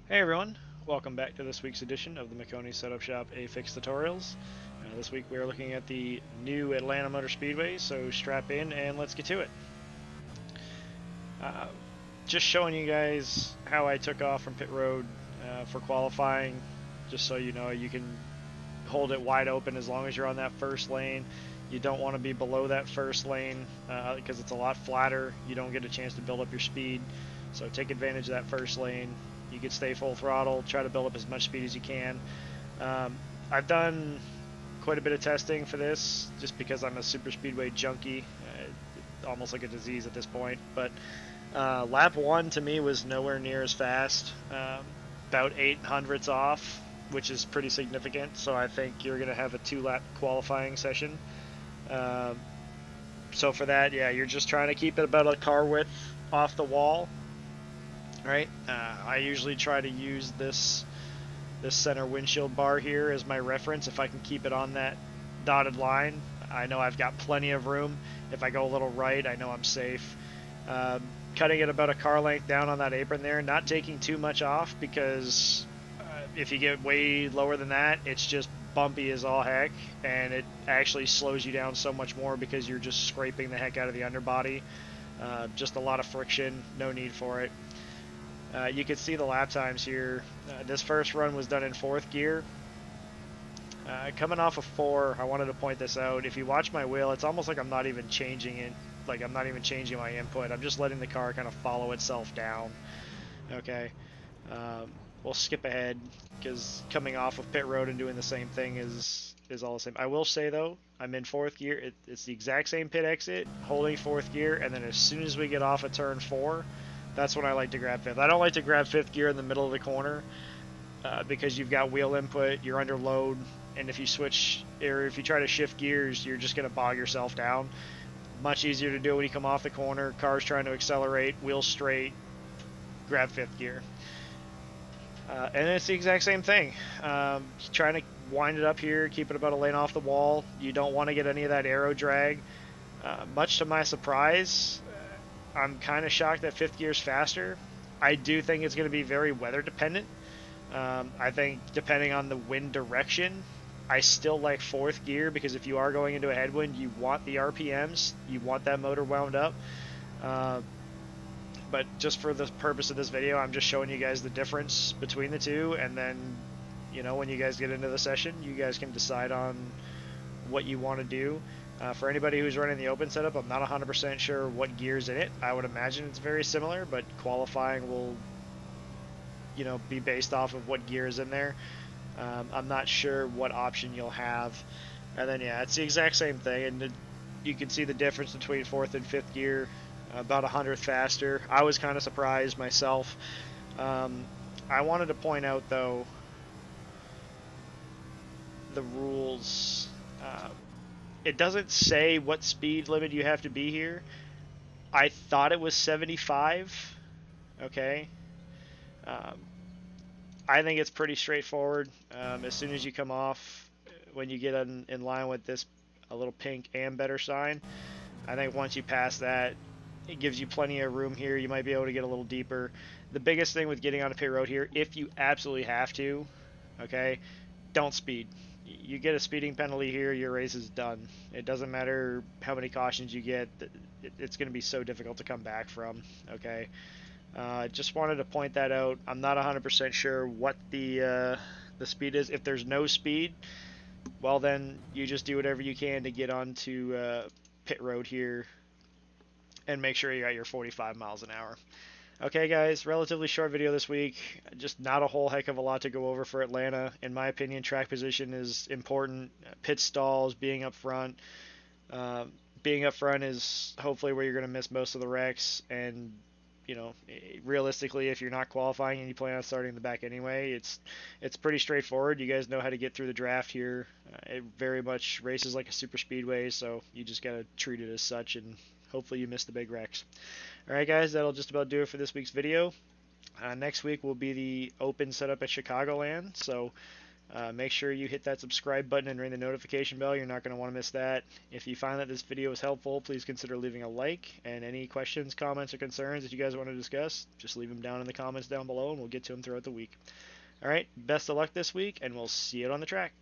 Hey everyone, welcome back to this week's edition of the Maconi Setup Shop A-Fix Tutorials. This week we are looking at the new Atlanta Motor Speedway, so strap in and let's get to it. Uh, just showing you guys how I took off from pit road for qualifying, just so you know you can hold it wide open as long as you're on that first lane. You don't want to be below that first lane because it's a lot flatter. You don't get a chance to build up your speed, so take advantage of that first lane. You can stay full throttle, try to build up as much speed as you can. I've done quite a bit of testing for this just because I'm a super speedway junkie, almost like a disease at this point. But lap one to me was nowhere near as fast, about 800ths off, which is pretty significant. So I think you're going to have a 2-lap qualifying session. So for that, yeah, you're just trying to keep it about a car width off the wall. Right, I usually try to use this center windshield bar here as my reference. If I can keep it on that dotted line, I know I've got plenty of room. If I go a little right, I know I'm safe. Cutting it about a car length down on that apron there, not taking too much off, because if you get way lower than that, it's just bumpy as all heck, and it actually slows you down so much more because you're just scraping the heck out of the underbody. Just a lot of friction, no need for it. You can see the lap times here. This first run was done in 4th gear. Coming off of 4, I wanted to point this out. If you watch my wheel, it's almost like I'm not even changing it. Like I'm not even changing my input. I'm just letting the car kind of follow itself down. Okay. We'll skip ahead because coming off of pit road and doing the same thing is all the same. I will say though, I'm in 4th gear. It's the exact same pit exit, holding 4th gear, and then as soon as we get off of turn 4, that's when I like to grab 5th. I don't like to grab 5th gear in the middle of the corner because you've got wheel input, you're under load, and if you switch or if you try to shift gears, you're just going to bog yourself down. Much easier to do when you come off the corner, car's trying to accelerate, wheel straight, grab 5th gear. And it's the exact same thing. Trying to wind it up here, keep it about a lane off the wall. You don't want to get any of that aero drag. Much to my surprise, I'm kind of shocked that 5th gear is faster. I do think it's going to be very weather dependent. I think depending on the wind direction, I still like 4th gear because if you are going into a headwind, you want the RPMs, you want that motor wound up. But just for the purpose of this video, I'm just showing you guys the difference between the two, and then, you know, when you guys get into the session, you guys can decide on what you want to do. For anybody who's running the open setup, I'm not 100% sure what gear's in it. I would imagine it's very similar, but qualifying will, you know, be based off of what gear is in there. I'm not sure what option you'll have. And then, yeah, it's the exact same thing, and you can see the difference between 4th and 5th gear. About 100th faster. I was kind of surprised myself. I wanted to point out, though, the rules. It doesn't say what speed limit you have to be here. I thought it was 75. Okay. Um, I think it's pretty straightforward. As soon as you come off, when you get in line with this a little pink and better sign, I think once you pass that, it gives you plenty of room here. You might be able to get a little deeper. The biggest thing with getting on a pit road here, if you absolutely have to, okay, don't speed. You get a speeding penalty here, your race is done. It doesn't matter how many cautions you get. It's going to be so difficult to come back from, okay? Just wanted to point that out. I'm not 100% sure what the speed is. If there's no speed, well then you just do whatever you can to get onto pit road here and make sure you got your 45 miles an hour. Okay, guys, relatively short video this week. Just not a whole heck of a lot to go over for Atlanta. In my opinion, track position is important. Pit stalls, being up front. Being up front is hopefully where you're going to miss most of the wrecks. And, you know, realistically, if you're not qualifying and you plan on starting in the back anyway, it's pretty straightforward. You guys know how to get through the draft here. It very much races like a super speedway, so you just got to treat it as such, and hopefully you miss the big wrecks. Alright guys, that'll just about do it for this week's video. Next week will be the open setup at Chicagoland, so Make sure you hit that subscribe button and ring the notification bell. You're not going to want to miss that. If you find that this video was helpful, please consider leaving a like. And any questions, comments, or concerns that you guys want to discuss, just leave them down in the comments down below, and we'll get to them throughout the week. All right, best of luck this week, and we'll see you on the track.